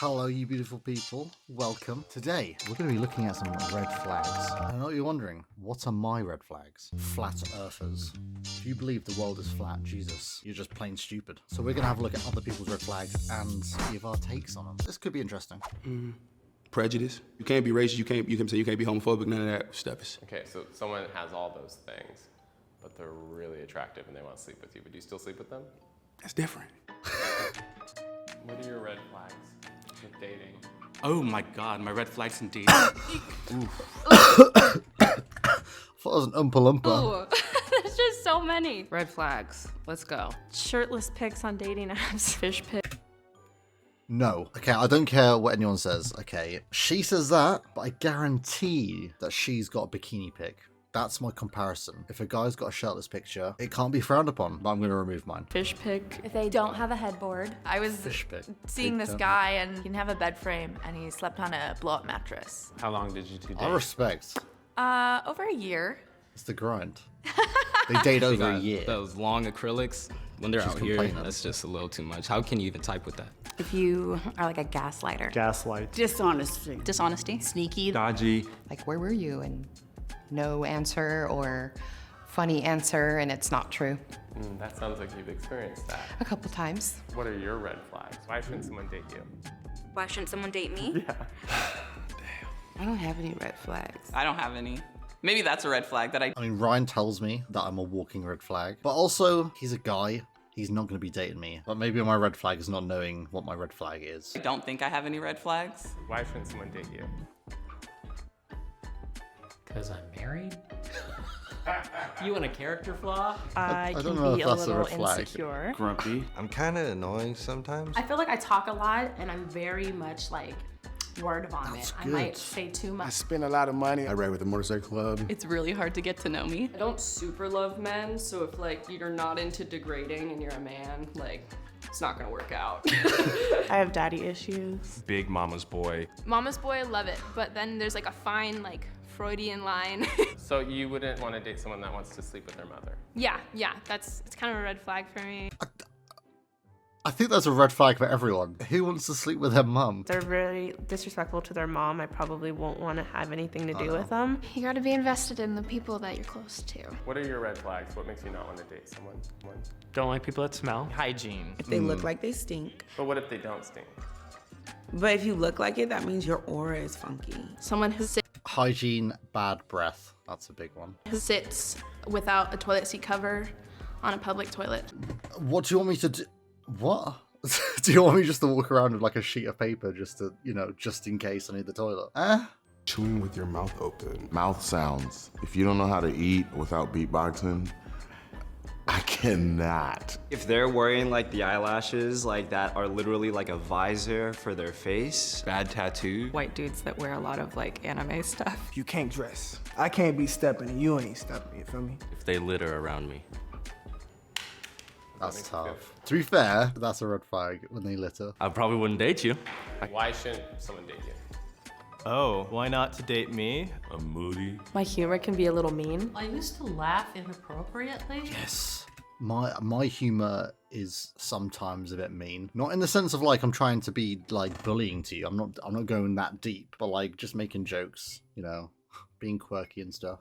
Hello, you beautiful people. Welcome. Today, we're going to be looking at some red flags. I know what you're wondering. What are my red flags? Flat earthers. If you believe the world is flat, Jesus, you're just plain stupid. So we're going to have a look at other people's red flags and give our takes on them. This could be interesting. Prejudice. You can't be racist. You can say you can't be homophobic. None of that stuff is. Okay, so someone has all those things, but they're really attractive and they want to sleep with you. But do you still sleep with them? That's different. What are your red flags with dating? Oh my god, my red flags in dating. I thought it was an Oompa Loompa. Ooh, there's just so many. Red flags. Let's go. Shirtless pics on dating apps. Fish pic. No. Okay, I don't care what anyone says. Okay, she says that, but I guarantee that she's got a bikini pic. That's my comparison. If a guy's got a shirtless picture, it can't be frowned upon, but I'm going to remove mine. Fish pic. If they don't have a headboard. I was Fish pic. seeing Big this time. guy and he didn't have a bed frame and he slept on a blow-up mattress. How long did you two I date? respect. Over a year. It's the grind. They date over a year. Those long acrylics, when they're She's out here, complaining. that's just a little too much. How can you even type with that? If you are like a gaslighter. Gaslight. Dishonesty. Dishonesty. Sneaky. Dodgy. Like, where were you? And no answer or funny answer, and it's not true. That sounds like you've experienced that. A couple times. What are your red flags? Why shouldn't someone date you? Why shouldn't someone date me? I don't have any red flags. I don't have any. Maybe that's a red flag that I. I mean, Ryan tells me that I'm a walking red flag, but also, he's a guy. He's not going to be dating me. But maybe my red flag is not knowing what my red flag is. don't think I have any red flags. Why shouldn't someone date you? Because I'm married? You want a character flaw? I I don't can know be if a that's a little red flag. insecure. Grumpy. I'm kind of annoying sometimes. I feel like I talk a lot and I'm very much like word vomit. That's I might good. say too I much. spend a lot of money. I ride with the motorcycle club. It's really hard to get to know me. I don't super love men, so if like you're not into degrading and you're a man, like it's not gonna work out. I have daddy issues. Big mama's boy. Mama's boy, I love it. But then there's like a fine, like, Freudian line. So you wouldn't want to date someone that wants to sleep with their mother? yeah, it's kind of a red flag for me. I think that's a red flag for everyone. Who wants to sleep with their mum? They're very disrespectful to their mom. I probably won't want to have anything to do with them. You gotta be invested in the people that you're close to. What are your red flags? What makes you not want to date someone? Don't like people that smell. Hygiene. If they look like they stink. But what if they don't stink? But if you look like it, that means your aura is funky. Someone who Hygiene, bad breath. That's a big one. sits without a toilet seat cover on a public toilet. What do you want me to do? What? Do you want me just to walk around with like a sheet of paper just to, just in case I need the toilet? Chewing with your mouth open. Mouth sounds. If you don't know how to eat without beatboxing, I cannot. If they're wearing like the eyelashes like that are literally like a visor for their face. Bad tattoo. White dudes that wear a lot of like anime stuff. You can't dress. I can't be stepping and you ain't stepping, you feel me? If they litter around me. That's tough. To be fair, that's a red flag when they litter. I probably wouldn't date you. Why shouldn't someone date you? Oh, why not to date me? I'm moody. My humor can be a little mean. I used to laugh inappropriately. Yes. My humor is sometimes a bit mean. Not in the sense of like I'm trying to be like bullying to you. I'm not going that deep, but like just making jokes, being quirky and stuff.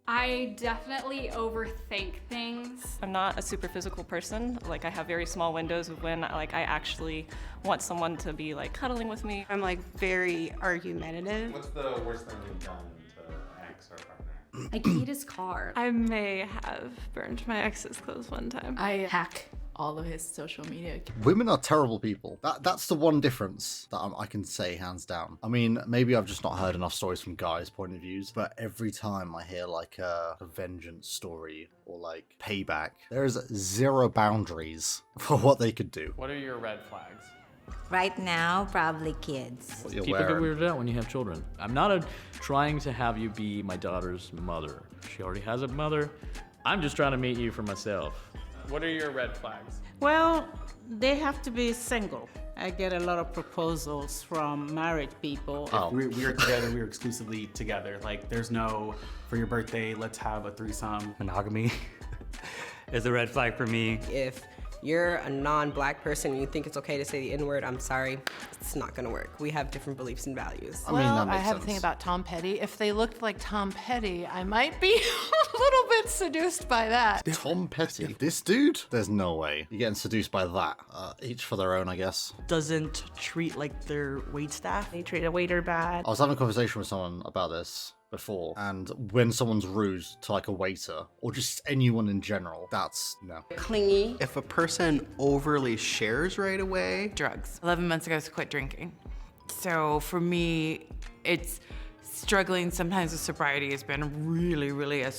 I definitely overthink things. I'm not a super physical person. Like I have very small windows of when I actually want someone to be like cuddling with me. I'm like very argumentative. What's the worst thing you've done to ex or partner? I keyed his car. I may have burned my ex's clothes one time. I hack all of his social media. Women are terrible people. That's the one difference that I can say hands down. I mean, maybe I've just not heard enough stories from guys' point of views, but every time I hear like a vengeance story or like payback, there is zero boundaries for what they could do. What are your red flags? Right now, probably kids. What you're People get wearing. weirded out when you have children. I'm not trying to have you be my daughter's mother. She already has a mother. I'm just trying to meet you for myself. What are your red flags? Well, they have to be single. I get a lot of proposals from married people. Oh. We are together, we are exclusively together. Like, there's no, for your birthday, let's have a threesome. Monogamy is a red flag for me. If you're a non-black person and you think it's okay to say the N-word, I'm sorry, it's not gonna work. We have different beliefs and values. Well, I have a thing about Tom Petty. If they looked like Tom Petty, I might be a little bit seduced by that. Tom Petty? This dude? There's no way. You're getting seduced by that. Each for their own, I guess. Doesn't treat like their waitstaff. They treat a waiter bad. I was having a conversation with someone about this before, and when someone's rude to like a waiter or just anyone in general, that's no. Clingy. If a person overly shares right away. Drugs. 11 months ago, I quit drinking. So for me, it's struggling sometimes with sobriety has been really, really a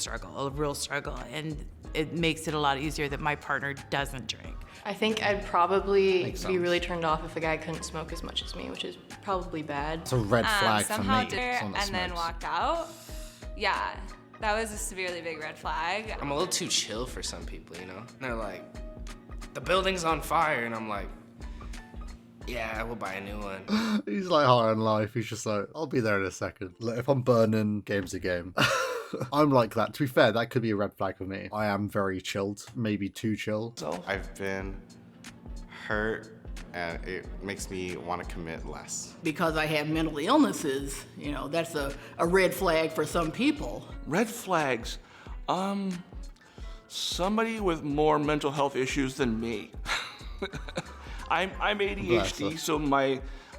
real struggle. And it makes it a lot easier that my partner doesn't drink. I think I'd probably be really turned off if a guy couldn't smoke as much as me, which is probably bad. It's a red flag for somehow me. did it and then walked out. Yeah, that was a severely big red flag. I'm a little too chill for some people, you know? And they're like, the building's on fire, and I'm like, yeah, we'll buy a new one. He's like high on life. He's just like, I'll be there in a second. Like, if I'm burning, game's a game. I'm like that. To be fair, that could be a red flag for me. I am very chilled, maybe too chill. I've been hurt, and it makes me want to commit less. Because I have mental illnesses, you know, that's a red flag for some people. Red flags? Somebody with more mental health issues than me. I'm ADHD, so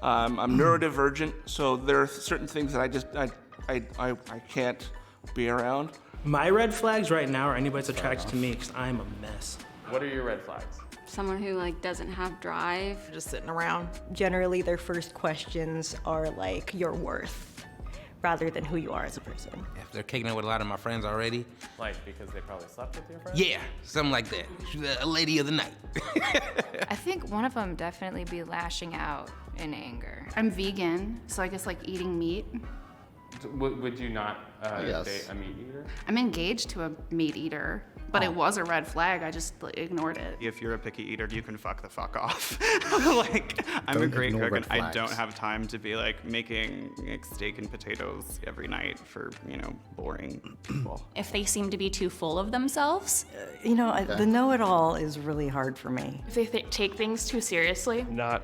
I'm neurodivergent, so there are certain things that I can't be around. My red flags right now are anybody's attracted to me because I'm a mess. What are your red flags? Someone who like doesn't have drive. Just sitting around. Generally, their first questions are like your worth rather than who you are as a person. If they're kicking it with a lot of my friends already. Like because they probably slept with your friends? Yeah, something like that. She's a lady of the night. I think one of them definitely be lashing out in anger. I'm vegan, so I guess like eating meat. Would you not Yes. date a meat eater? I'm engaged to a meat eater, but it was a red flag. I just ignored it. If you're a picky eater, you can fuck the fuck off. Like, I'm a great cook and I don't have time to be like making like, steak and potatoes every night for, you know, boring people. If they seem to be too full of themselves. You know, the know-it-all is really hard for me. If they take things too seriously. Not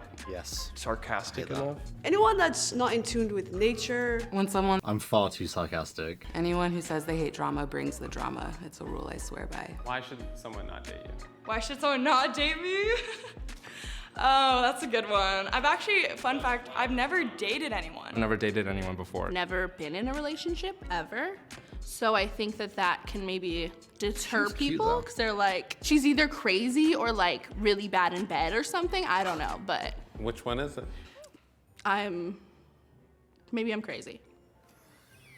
sarcastic enough. Anyone that's not in tune with nature. When someone I'm far too sarcastic. Anyone who says they hate drama brings the drama. It's a rule I swear by. Why should someone not date you? Why should someone not date me? Oh, that's a good one. I've actually, fun fact, I've never dated anyone. I've never dated anyone before. Never been in a relationship ever. So I think that can maybe deter She's cute, people though. because they're like, she's either crazy or like really bad in bed or something. I don't know, but Which one is it? maybe I'm crazy.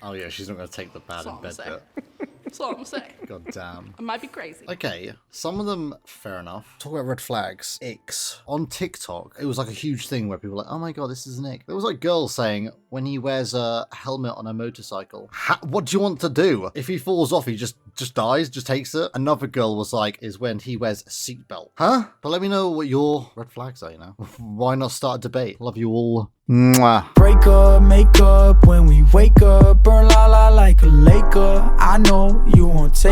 Oh yeah, she's not going to take the bad in bed bit. That's all I'm gonna say. God damn. I might be crazy. Okay, some of them, fair enough. Talk about red flags. Icks. On TikTok, it was like a huge thing where people were like, oh my god, this is an ick. There was like girls saying when he wears a helmet on a motorcycle, what do you want to do? If he falls off, he just dies, just takes it. Another girl was like, is when he wears a seatbelt. Huh? But let me know what your red flags are, you know? Why not start a debate? Love you all. Mwah. Break up, make up when we wake up, burn la la like a Laker. I know you won't take